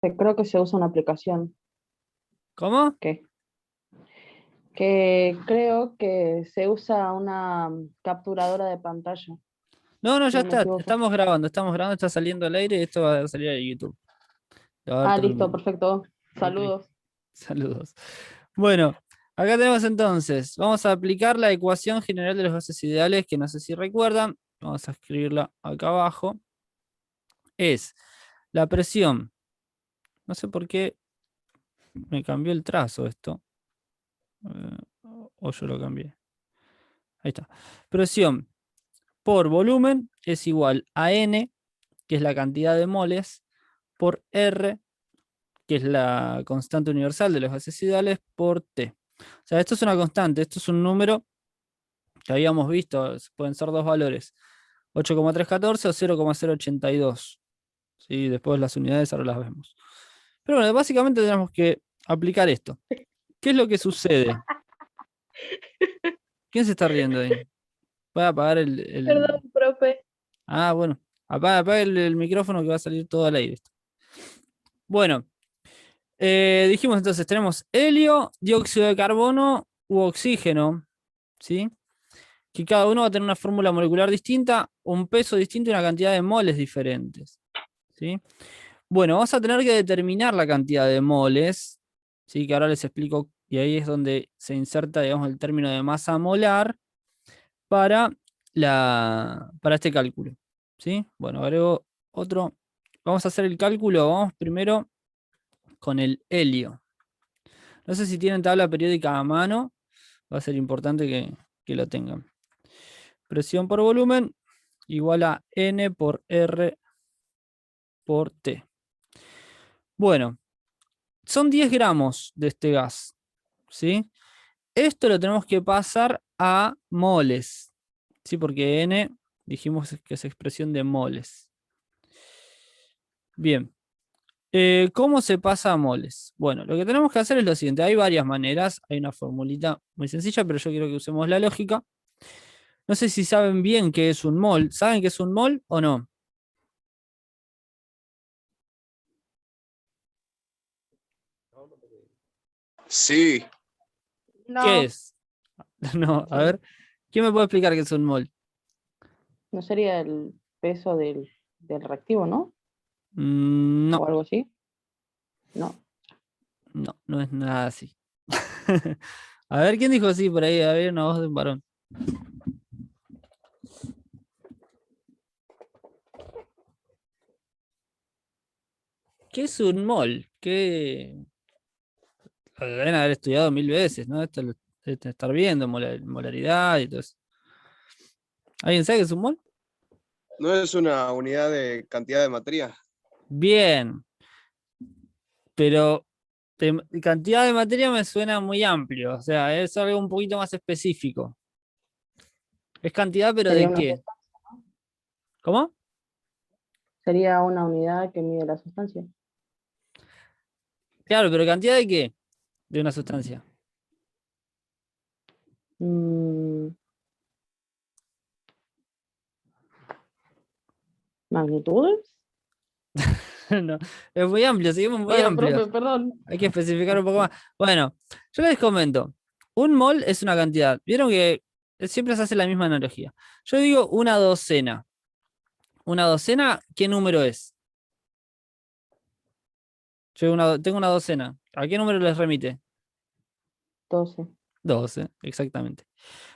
Creo que se usa una aplicación. ¿Cómo? ¿Qué? Que creo que se usa una capturadora de pantalla, No, no, si ya no me está. equivoco. Estamos grabando, está saliendo al aire y esto va a salir a YouTube. Lo va a ver Ah, todo el listo, mundo. perfecto. Ok, Saludos. saludos. Bueno, acá tenemos entonces, vamos a aplicar la ecuación general de los gases ideales, que no sé si recuerdan. Vamos a escribirla acá abajo. Es la presión. No sé por qué me cambió el trazo esto. O yo lo cambié. Ahí está. Presión por volumen es igual a N, que es la cantidad de moles, por R, que es la constante universal de los gases ideales, por T. O sea, esto es una constante, esto es un número que habíamos visto, pueden ser dos valores, 8,314 o 0,082. ¿Sí? Después las unidades ahora las vemos. Pero bueno, básicamente tenemos que aplicar esto. ¿Qué es lo que sucede? ¿Quién se está riendo ahí? Voy a apagar Perdón, profe. Ah, bueno. Apaga el micrófono que va a salir todo al aire. Bueno, dijimos entonces, tenemos helio, dióxido de carbono u oxígeno, ¿sí? Que cada uno va a tener una fórmula molecular distinta, un peso distinto y una cantidad de moles diferentes, ¿sí? Bueno, vamos a tener que determinar la cantidad de moles, ¿sí? Que ahora les explico, y ahí es donde se inserta, digamos, el término de masa molar para, para este cálculo, ¿sí? Bueno, agrego otro. Vamos a hacer el cálculo, vamos primero con el helio. No sé si tienen tabla periódica a mano, va a ser importante que lo tengan. Presión por volumen igual a N por R por T. Bueno, son 10 gramos de este gas, ¿sí? Esto lo tenemos que pasar a moles, ¿sí? Porque N dijimos que es expresión de moles. Bien, ¿cómo se pasa a moles? Bueno, lo que tenemos que hacer es lo siguiente. Hay varias maneras. Hay una formulita muy sencilla, pero yo quiero que usemos la lógica. No sé si saben bien qué es un mol. ¿Saben qué es un mol o no? Sí, ¿Qué No, es? No, a sí. ver. ¿Quién me puede explicar qué es un mol? No sería el peso del reactivo, ¿no? No, O algo así. No. no, no es nada así. A ver, ¿quién dijo sí por ahí? Había una voz de un varón. ¿Qué es un mol? ¿Qué? Lo deben haber estudiado mil veces, ¿no? Esto lo deben estar viendo, molaridad y todo eso. ¿Alguien sabe qué es un mol? no es una unidad de cantidad de materia. Bien, pero cantidad de materia me suena muy amplio, o sea, es algo un poquito más específico. ¿Es cantidad, pero Sería de una, qué? ¿Cómo? sería una unidad que mide la sustancia. Claro, pero ¿cantidad de qué? De una sustancia. Mm, ¿Magnitudes? No, es muy amplio, seguimos muy Bueno, profe, amplios. perdón. Hay que especificar un poco más. Bueno, yo les comento. Un mol es una cantidad. Vieron que siempre se hace la misma analogía. Yo digo una docena. ¿Una docena qué número es? Yo tengo una docena. ¿A qué número les remite? 12. 12, exactamente.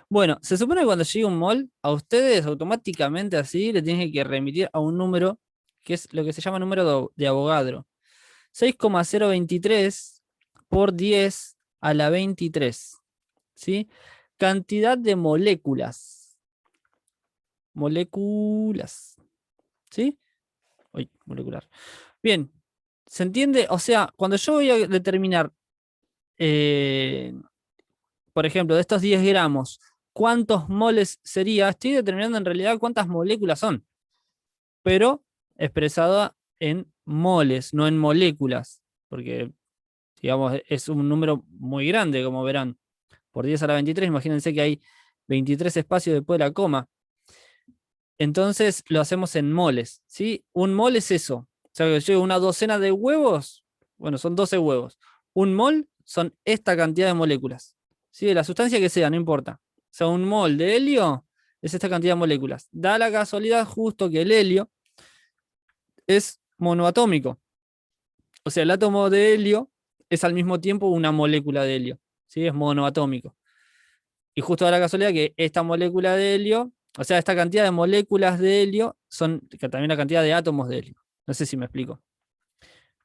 Bueno, se supone que cuando llegue un mol, a ustedes automáticamente así le tienen que remitir a un número que es lo que se llama número de Avogadro. 6,023 por 10 a la 23. ¿Sí? Cantidad de moléculas. Moléculas. ¿Sí? Uy, molecular. Bien, ¿se entiende? O sea, cuando yo voy a determinar, eh, por ejemplo, de estos 10 gramos, ¿cuántos moles sería? Estoy determinando en realidad cuántas moléculas son, pero expresada en moles, no en moléculas, porque, digamos, es un número muy grande, como verán. Por 10 a la 23, imagínense que hay 23 espacios después de la coma. Entonces lo hacemos en moles, ¿sí? Un mol es eso. sea, que yo digo una docena de huevos, bueno, son 12 huevos. Un mol son esta cantidad de moléculas. ¿Sí? De la sustancia que sea, no importa. O sea, un mol de helio es esta cantidad de moléculas. Da la casualidad justo que el helio es monoatómico. O sea, el átomo de helio es al mismo tiempo una molécula de helio. ¿Sí? Es monoatómico. Y justo da la casualidad que esta molécula de helio, o sea, esta cantidad de moléculas de helio son también la cantidad de átomos de helio. No sé si me explico.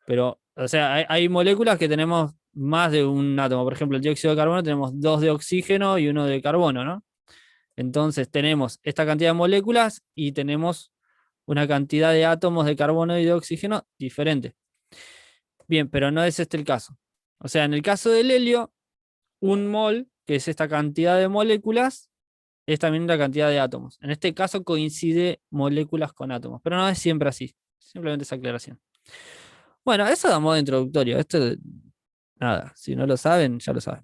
Pero, o sea, hay moléculas que tenemos más de un átomo. Por ejemplo, el dióxido de carbono tenemos 2 de oxígeno y 1 de carbono, ¿no? Entonces tenemos esta cantidad de moléculas y tenemos una cantidad de átomos de carbono y de oxígeno diferente. Bien, pero no es este el caso. O sea, en el caso del helio, un mol, que es esta cantidad de moléculas, es también la cantidad de átomos. En este caso coincide moléculas con átomos, pero no es siempre así. Simplemente esa aclaración. Bueno, eso da modo introductorio. Esto, nada, si no lo saben, ya lo saben.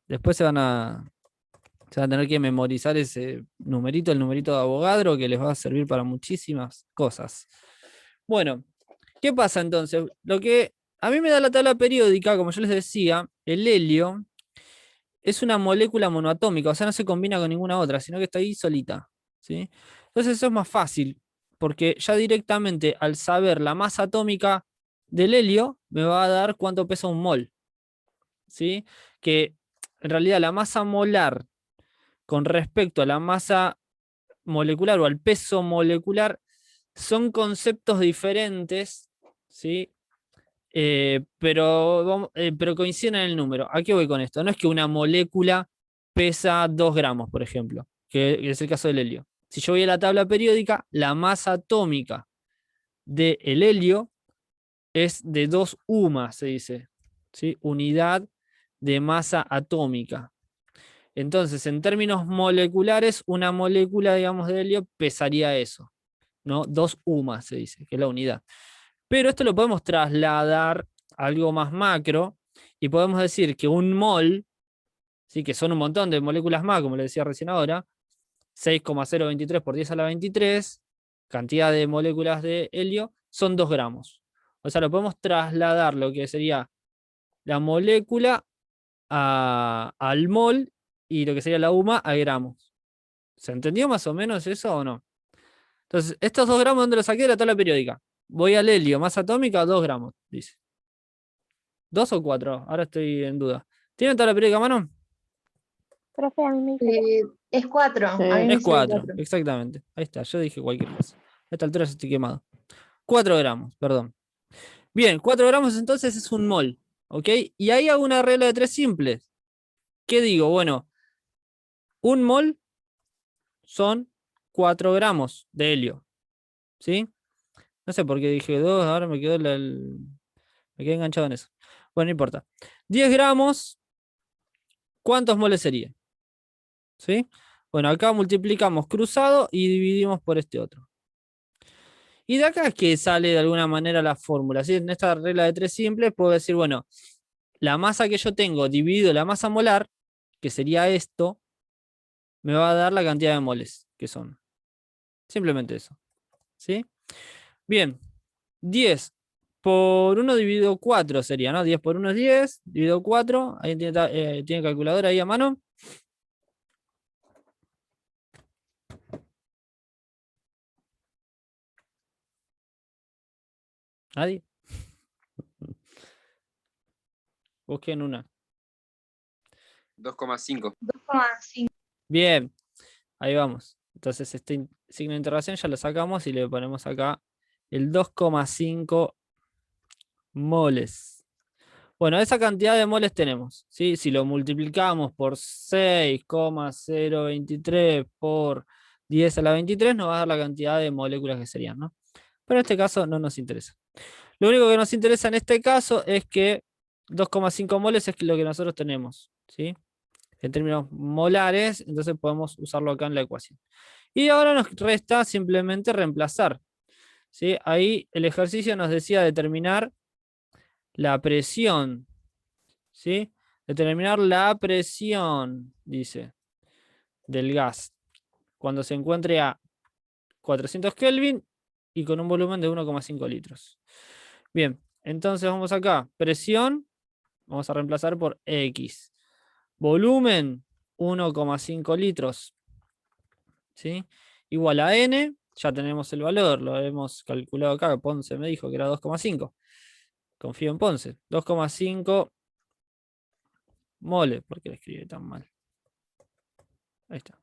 Después se van a tener que memorizar ese numerito, el numerito de Avogadro, que les va a servir para muchísimas cosas. Bueno, ¿qué pasa entonces? Lo que a mí me da la tabla periódica, como yo les decía, el helio es una molécula monoatómica, o sea, no se combina con ninguna otra, sino que está ahí solita, ¿sí? Entonces eso es más fácil, porque ya directamente al saber la masa atómica del helio, me va a dar cuánto pesa un mol, ¿sí? Que en realidad la masa molar con respecto a la masa molecular o al peso molecular son conceptos diferentes, ¿sí? Pero coinciden en el número. ¿A qué voy con esto? No es que una molécula pesa 2 gramos, por ejemplo, que es el caso del helio. Si yo voy a la tabla periódica, la masa atómica del helio es de 2 UMA, se dice, ¿sí? Unidad de masa atómica. Entonces, en términos moleculares, una molécula, digamos, de helio pesaría eso, ¿no? 2 UMA se dice, que es la unidad. Pero esto lo podemos trasladar a algo más macro y podemos decir que un mol, ¿sí? Que son un montón de moléculas más, como le decía recién ahora, 6,023 por 10 a la 23, cantidad de moléculas de helio, son 2 gramos. O sea, lo podemos trasladar lo que sería la molécula al mol y lo que sería la UMA a gramos. ¿Se entendió más o menos eso o no? Entonces, estos 2 gramos, ¿dónde los saqué? De la tabla periódica. Voy al helio, masa atómica, 2 gramos, dice. ¿2 o 4? Ahora estoy en duda. ¿Tienen tabla periódica a mano? Profe, a mí me dice Es 4. Sí. A mí me Es sale 4, 4. exactamente. Ahí está, yo dije cualquier cosa. A esta altura ya estoy quemado. 4 gramos, perdón. Bien, 4 gramos entonces es un mol, ¿ok? Y ahí hago una regla de 3 simples. ¿Qué digo? Bueno, un mol son 4 gramos de helio, ¿sí? No sé por qué dije 2, ahora me quedó me quedé enganchado en eso. Bueno, no importa. 10 gramos, ¿cuántos moles sería? ¿Sí? Bueno, acá multiplicamos cruzado y dividimos por este otro. Y de acá es que sale de alguna manera la fórmula. ¿Sí? En esta regla de 3 simples puedo decir, bueno, la masa que yo tengo dividido la masa molar, que sería esto, me va a dar la cantidad de moles que son. Simplemente eso. ¿Sí? Bien, 10 por 1 dividido 4 sería, ¿no? 10 por 1 es 10, dividido 4. Ahí tiene calculadora ahí a mano. ¿Nadie? Busquen una. 2,5. 2,5. Bien, ahí vamos. Entonces este signo de interrogación ya lo sacamos y le ponemos acá el 2,5 moles. Bueno, esa cantidad de moles tenemos, ¿sí? Si lo multiplicamos por 6,023 por 10 a la 23, nos va a dar la cantidad de moléculas que serían, ¿no? Pero en este caso no nos interesa. Lo único que nos interesa en este caso es que 2,5 moles es lo que nosotros tenemos, ¿sí? En términos molares, entonces podemos usarlo acá en la ecuación. Y ahora nos resta simplemente reemplazar, ¿sí? Ahí el ejercicio nos decía determinar la presión, ¿sí? Determinar la presión, dice, del gas, cuando se encuentre a 400 Kelvin y con un volumen de 1,5 litros. Bien, entonces vamos acá. Presión, vamos a reemplazar por X. Volumen, 1,5 litros. ¿Sí? Igual a N, ya tenemos el valor, lo hemos calculado acá. Ponce me dijo que era 2,5. Confío en Ponce. 2,5 moles. ¿Por qué lo escribe tan mal? Ahí está.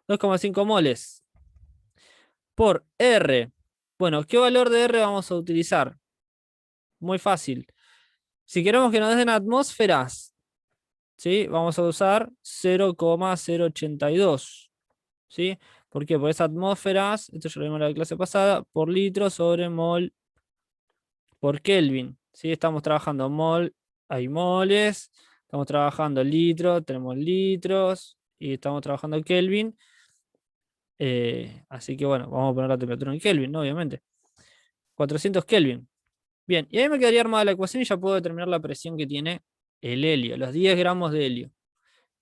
2,5 moles por R. Bueno, ¿qué valor de R vamos a utilizar? Muy fácil. Si queremos que nos den atmósferas, ¿sí? Vamos a usar 0,082. ¿Sí? ¿Por qué? Porque es atmósferas, esto ya lo vimos en la clase pasada, por litro sobre mol por Kelvin. ¿Sí? Estamos trabajando mol, hay moles, estamos trabajando litro, tenemos litros, y estamos trabajando Kelvin. Así que bueno, vamos a poner la temperatura en Kelvin, ¿no? Obviamente. 400 Kelvin. Bien, y ahí me quedaría armada la ecuación y ya puedo determinar la presión que tiene el helio, los 10 gramos de helio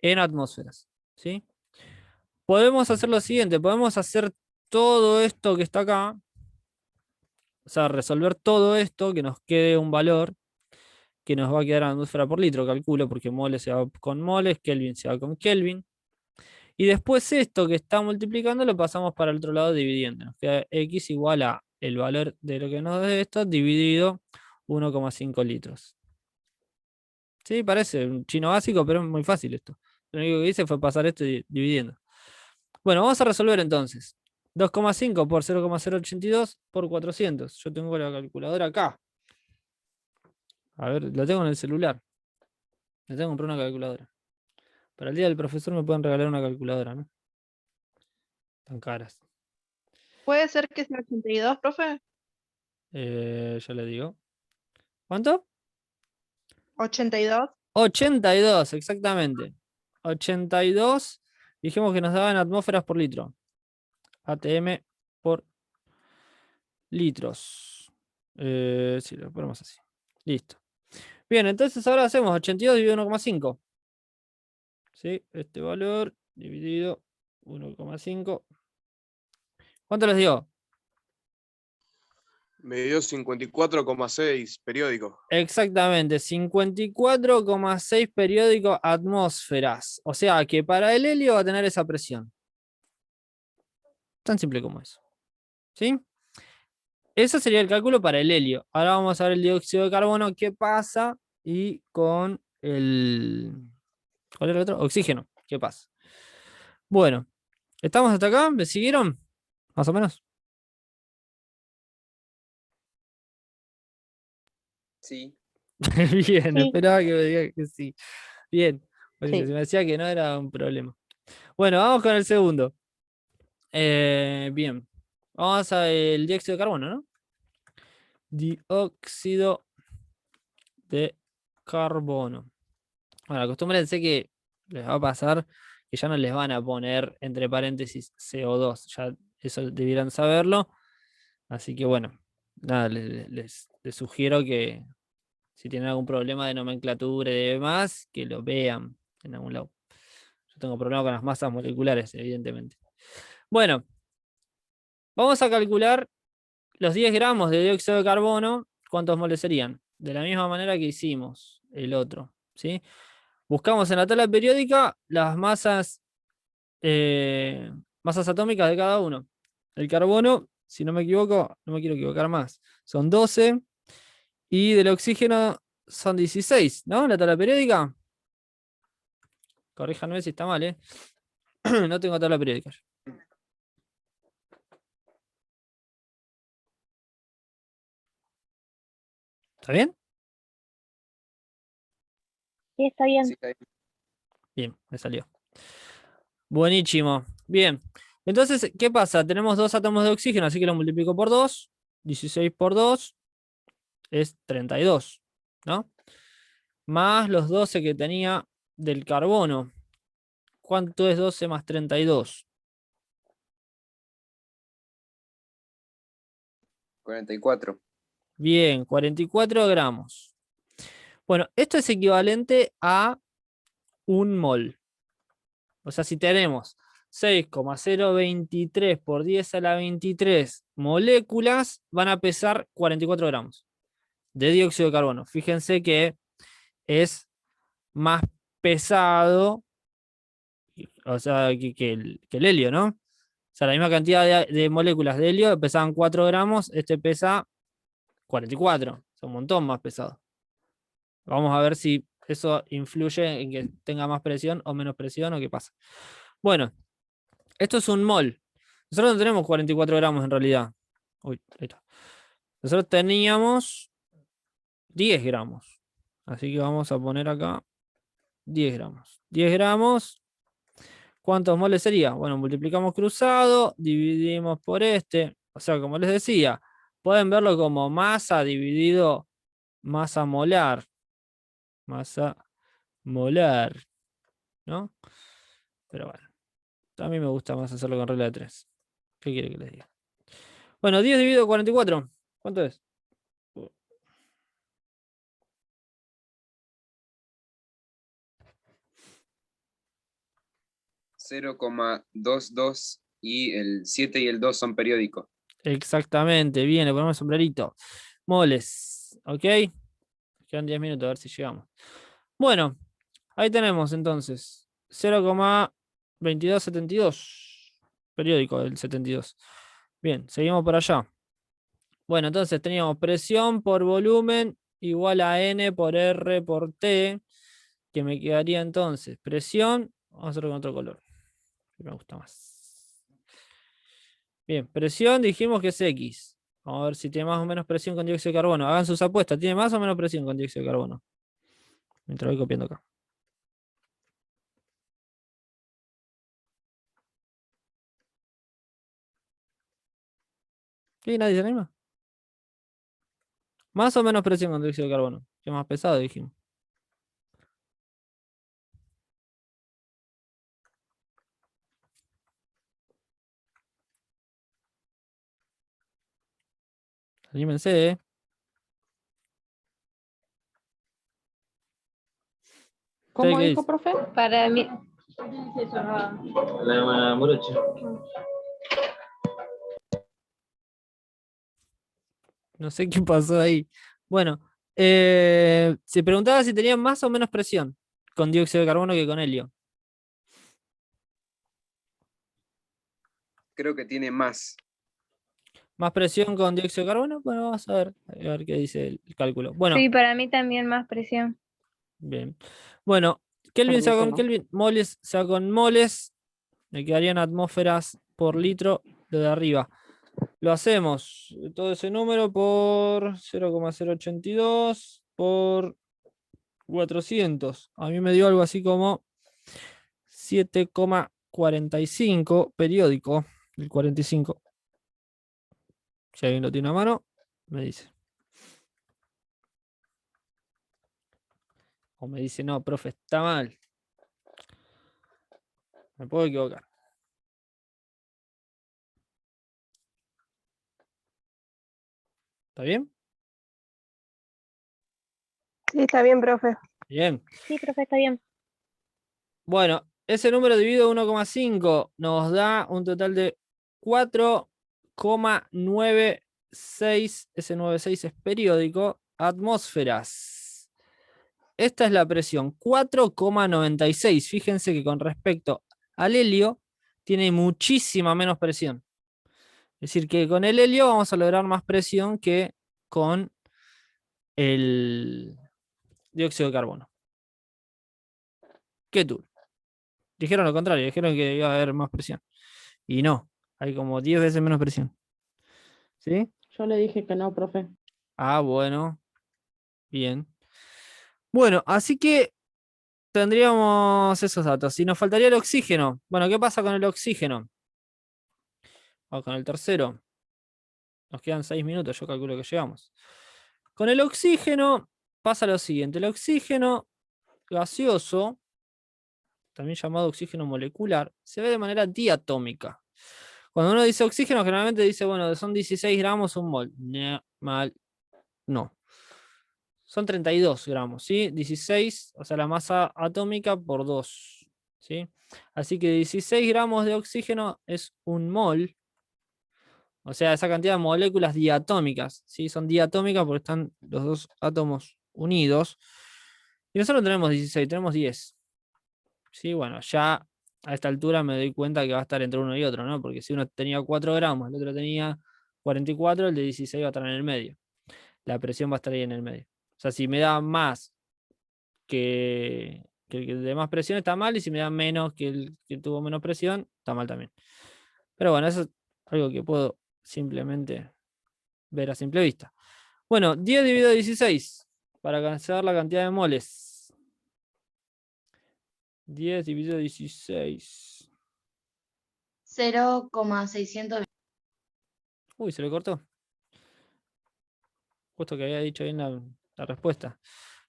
en atmósferas. ¿Sí? Podemos hacer lo siguiente, podemos hacer todo esto que está acá, o sea, resolver todo esto, que nos quede un valor que nos va a quedar en atmósfera por litro, calculo, porque moles se va con moles, Kelvin se va con Kelvin. Y después esto que está multiplicando lo pasamos para el otro lado dividiendo. Nos queda X igual a el valor de lo que nos da esto dividido 1,5 litros. Sí, parece un chino básico, pero es muy fácil esto. Lo único que hice fue pasar esto dividiendo. Bueno, vamos a resolver entonces. 2,5 por 0,082 por 400. Yo tengo la calculadora acá. A ver, la tengo en el celular. Le tengo que comprar una calculadora. Para el día del profesor me pueden regalar una calculadora, ¿no? Tan caras. ¿Puede ser que sea 82, profe? Ya le digo. ¿Cuánto? 82. 82, exactamente. 82. Dijimos que nos daban atmósferas por litro. ATM por litros. Sí, lo ponemos así. Listo. Bien, entonces ahora hacemos 82 dividido 1,5. ¿Sí? Este valor dividido 1,5. ¿Cuánto les dio? Me dio 54,6 periódico. Exactamente, 54,6 periódico atmósferas. O sea que para el helio va a tener esa presión. Tan simple como eso. ¿Sí? Eso sería el cálculo para el helio. Ahora vamos a ver el dióxido de carbono, qué pasa, y con el... ¿Cuál era el otro? Oxígeno, ¿qué pasa? Bueno, ¿estamos hasta acá? ¿Me siguieron? Más o menos. Sí. Bien, Sí. esperaba que me diga que sí. Bien, porque Sí. si me decía que no era un problema. Bueno, vamos con el segundo. Bien, vamos al dióxido de carbono, ¿no? Dióxido de carbono. Bueno, acostúmbrense que les va a pasar que ya no les van a poner entre paréntesis CO2, ya eso debieran saberlo. Así que bueno, nada, les sugiero que si tienen algún problema de nomenclatura y demás, que lo vean en algún lado. Yo tengo problema con las masas moleculares, evidentemente. Bueno, vamos a calcular los 10 gramos de dióxido de carbono, ¿cuántos moles serían? De la misma manera que hicimos el otro, ¿sí? Buscamos en la tabla periódica las masas, masas atómicas de cada uno. El carbono, si no me equivoco, no me quiero equivocar más, son 12, y del oxígeno son 16, ¿no? En la tabla periódica. Corríjanme si está mal, ¿eh? No tengo tabla periódica. ¿Está bien? Sí, está bien. Sí, está bien. Bien, me salió. Buenísimo. Bien. Entonces, ¿qué pasa? Tenemos dos átomos de oxígeno, así que lo multiplico por 2. 16 por 2 es 32, ¿no? Más los 12 que tenía del carbono. ¿Cuánto es 12 más 32? 44. Bien, 44 gramos. Bueno, esto es equivalente a un mol. O sea, si tenemos 6,023 por 10 a la 23 moléculas van a pesar 44 gramos de dióxido de carbono. Fíjense que es más pesado, o sea, que el helio, ¿no? O sea, la misma cantidad de moléculas de helio pesaban 4 gramos, este pesa 44, es un montón más pesado. Vamos a ver si eso influye en que tenga más presión o menos presión o qué pasa. Bueno, esto es un mol. Nosotros no tenemos 44 gramos en realidad. Uy, ahí está. Nosotros teníamos 10 gramos. Así que vamos a poner acá 10 gramos. 10 gramos. ¿Cuántos moles sería? Bueno, multiplicamos cruzado, dividimos por este. O sea, como les decía, pueden verlo como masa dividido masa molar. Masa molar, ¿no? Pero bueno, a mí me gusta más hacerlo con regla de 3. ¿Qué quiere que les diga? Bueno, 10 dividido 44. ¿Cuánto es? 0,22 y el 7 y el 2 son periódicos. Exactamente, bien, le ponemos sombrerito. Moles, ¿ok? Quedan 10 minutos, a ver si llegamos. Bueno, ahí tenemos entonces 0,2272. Periódico del 72. Bien, seguimos por allá. Bueno, entonces teníamos presión por volumen igual a N por R por T, que me quedaría entonces presión, vamos a hacerlo con otro color, que me gusta más. Bien, presión dijimos que es X. Vamos a ver si tiene más o menos presión con dióxido de carbono. Hagan sus apuestas, ¿tiene más o menos presión con dióxido de carbono? Mientras voy copiando acá. ¿Qué? ¿Nadie se anima? Más o menos presión con dióxido de carbono. Que más pesado dijimos. Anímense, ¿eh? ¿Cómo ¿Qué dijo, dice? profe? Para mí, La morocha. No sé qué pasó ahí. Bueno, se preguntaba si tenían más o menos presión con dióxido de carbono que con helio. Creo que tiene más. ¿Más presión con dióxido de carbono? Bueno, vamos a ver qué dice el cálculo. Bueno, sí, para mí también más presión. bien. Bueno, Kelvin Permite, saca con ¿no? Kelvin, moles saca con moles. Me quedarían atmósferas por litro de arriba. Lo hacemos todo ese número por 0,082 por 400. A mí me dio algo así como 7,45 periódico. El 45. Si alguien lo tiene a mano, me dice. O me dice, no, profe, está mal. Me puedo equivocar. ¿Está bien? Sí, está bien, profe. Bien. Sí, profe, está bien. Bueno, ese número dividido 1,5 nos da un total de 4,96. Ese 96 es periódico. Atmósferas. Esta es la presión, 4,96. Fíjense que con respecto al helio tiene muchísima menos presión. Es decir, que con el helio vamos a lograr más presión que con el dióxido de carbono. ¿Qué tú? Dijeron lo contrario, dijeron que iba a haber más presión. Y no, hay como 10 veces menos presión. ¿Sí? Yo le dije que no, profe. Ah, bueno. Bien. Bueno, así que tendríamos esos datos. Y nos faltaría el oxígeno. Bueno, ¿qué pasa con el oxígeno? O con el tercero. Nos quedan 6 minutos, yo calculo que llegamos. Con el oxígeno pasa lo siguiente. El oxígeno gaseoso, también llamado oxígeno molecular, se ve de manera diatómica. Cuando uno dice oxígeno, generalmente dice, bueno, son 16 gramos un mol. No. Son 32 gramos, ¿sí? 16, o sea, la masa atómica por 2, ¿sí? Así que 16 gramos de oxígeno es un mol. O sea, esa cantidad de moléculas diatómicas, ¿sí? Son diatómicas porque están los dos átomos unidos. Y nosotros no tenemos 16, tenemos 10. Sí, bueno, ya a esta altura me doy cuenta que va a estar entre uno y otro, ¿no? Porque si uno tenía 4 gramos, el otro tenía 44, el de 16 va a estar en el medio. La presión va a estar ahí en el medio. O sea, si me da más que el de más presión está mal, y si me da menos que el que tuvo menos presión, está mal también. Pero bueno, eso es algo que puedo simplemente ver a simple vista. Bueno, 10 dividido 16, para alcanzar la cantidad de moles. 10 dividido 16. 0,600. Uy, se le cortó. Justo que había dicho bien la respuesta.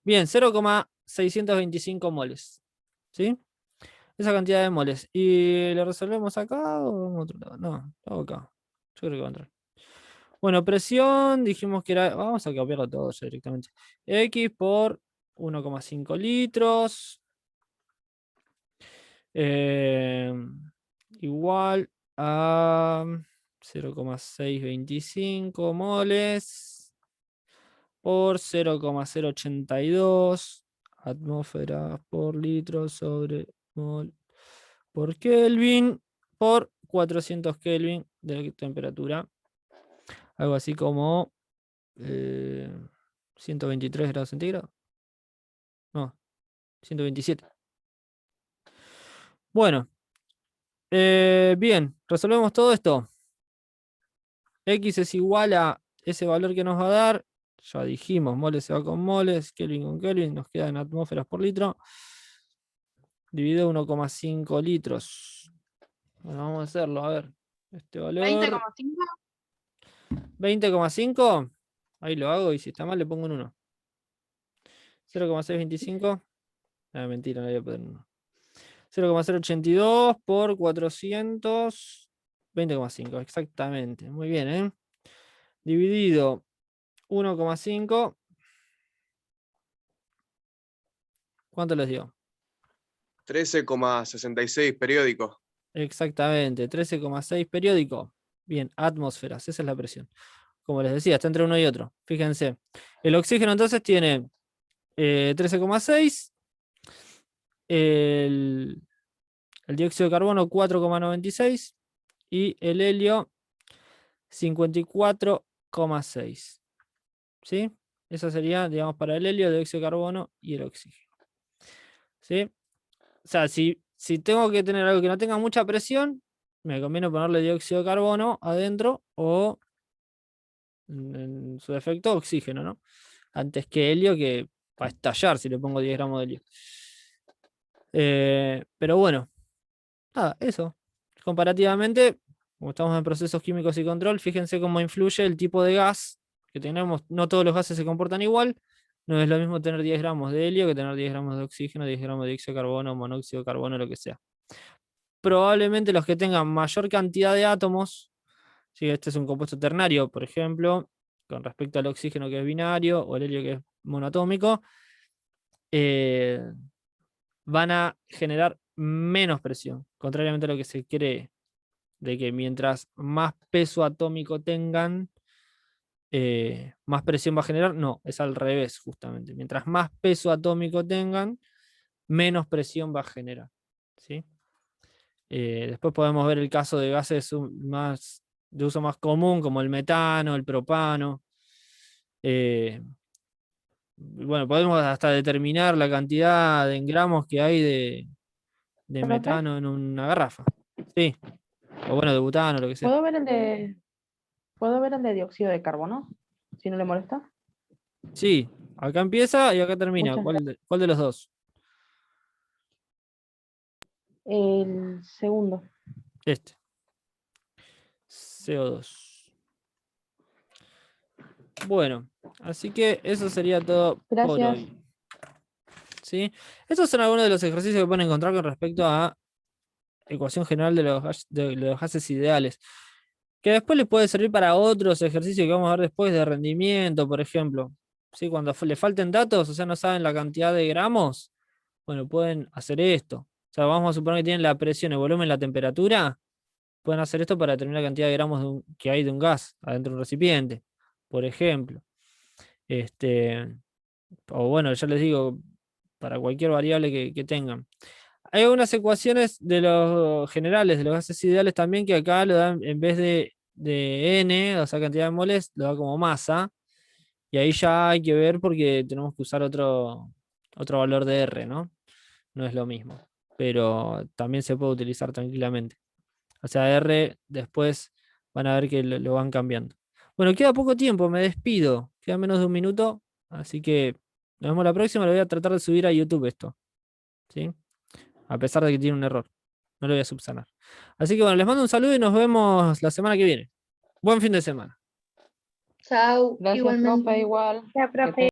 Bien, 0,625 moles. ¿Sí? Esa cantidad de moles. ¿Y lo resolvemos acá o en otro lado? No, lo hago acá. Yo creo que va a entrar. Bueno, presión, dijimos que era. Vamos a copiarlo todo ya directamente. X por 1,5 litros. Igual a 0,625 moles por 0,082 atmósferas por litro sobre mol por Kelvin por 400 Kelvin de temperatura. Algo así como 123 grados centígrados. No, 127. Bueno, bien, resolvemos todo esto. X es igual a ese valor que nos va a dar. Ya dijimos, moles se va con moles, Kelvin con Kelvin, nos quedan atmósferas por litro. Dividido 1,5 litros. Bueno, vamos a hacerlo, a ver. Este valor. 20,5. 20,5. Ahí lo hago y si está mal le pongo un 1. 0,625. Ah, mentira, no voy a poner 1. 0,082 por 400. 20,5, exactamente. Muy bien, ¿eh? Dividido 1,5. ¿Cuánto les dio? 13,66 periódico. Exactamente, 13,6 periódico. Bien, atmósferas, esa es la presión. Como les decía, está entre uno y otro. Fíjense. El oxígeno entonces tiene 13,6. El dióxido de carbono 4,96. Y el helio 54,6. ¿Sí? Eso sería, digamos, para el helio, el dióxido de carbono y el oxígeno. ¿Sí? O sea, si tengo que tener algo que no tenga mucha presión, me conviene ponerle dióxido de carbono adentro o, en su defecto, oxígeno, ¿no? Antes que helio, que va a estallar si le pongo 10 gramos de helio. Pero bueno, nada, eso. Comparativamente, como estamos en procesos químicos y control, fíjense cómo influye el tipo de gas que tenemos. No todos los gases se comportan igual. No es lo mismo tener 10 gramos de helio que tener 10 gramos de oxígeno, 10 gramos de dióxido de carbono, monóxido de carbono, lo que sea. Probablemente los que tengan mayor cantidad de átomos, si este es un compuesto ternario, por ejemplo, con respecto al oxígeno que es binario o el helio que es monoatómico, van a generar menos presión, contrariamente a lo que se cree, de que mientras más peso atómico tengan, más presión va a generar. No, es al revés, justamente. Mientras más peso atómico tengan, menos presión va a generar. ¿Sí? Después podemos ver el caso de gases de uso más común, como el metano, el propano. Bueno, podemos hasta determinar la cantidad en gramos que hay de ¿Profe? metano en una garrafa. Sí. O bueno, de butano, lo que sea. ¿Puedo ver el de dióxido de carbono? Si no le molesta. Sí, acá empieza y acá termina. Muchas ¿Cuál de los dos? El segundo. Este. CO2. Bueno, así que eso sería todo por Gracias. hoy. ¿Sí? Estos son algunos de los ejercicios que pueden encontrar con respecto a ecuación general de los gases ideales. Que después les puede servir para otros ejercicios que vamos a ver después de rendimiento, por ejemplo. ¿Sí? Cuando le falten datos, o sea, no saben la cantidad de gramos, bueno, pueden hacer esto. O sea, vamos a suponer que tienen la presión, el volumen, la temperatura. pueden hacer esto para determinar la cantidad de gramos que hay de un gas adentro de un recipiente, por ejemplo. O bueno, ya les digo, para cualquier variable que tengan. Hay algunas ecuaciones de los generales de los gases ideales también que acá lo dan en vez de N, o sea, cantidad de moles, lo da como masa. Y ahí ya hay que ver porque tenemos que usar otro valor de R, ¿no? No es lo mismo. Pero también se puede utilizar tranquilamente. O sea, R después van a ver que lo van cambiando. Bueno, queda poco tiempo, me despido. Queda menos de un minuto. Así que nos vemos la próxima. Lo voy a tratar de subir a YouTube esto. ¿Sí? A pesar de que tiene un error. No lo voy a subsanar. Así que bueno, les mando un saludo y nos vemos la semana que viene. Buen fin de semana. Chau, Gracias, igualmente. profe, igual. Ya, Que profe.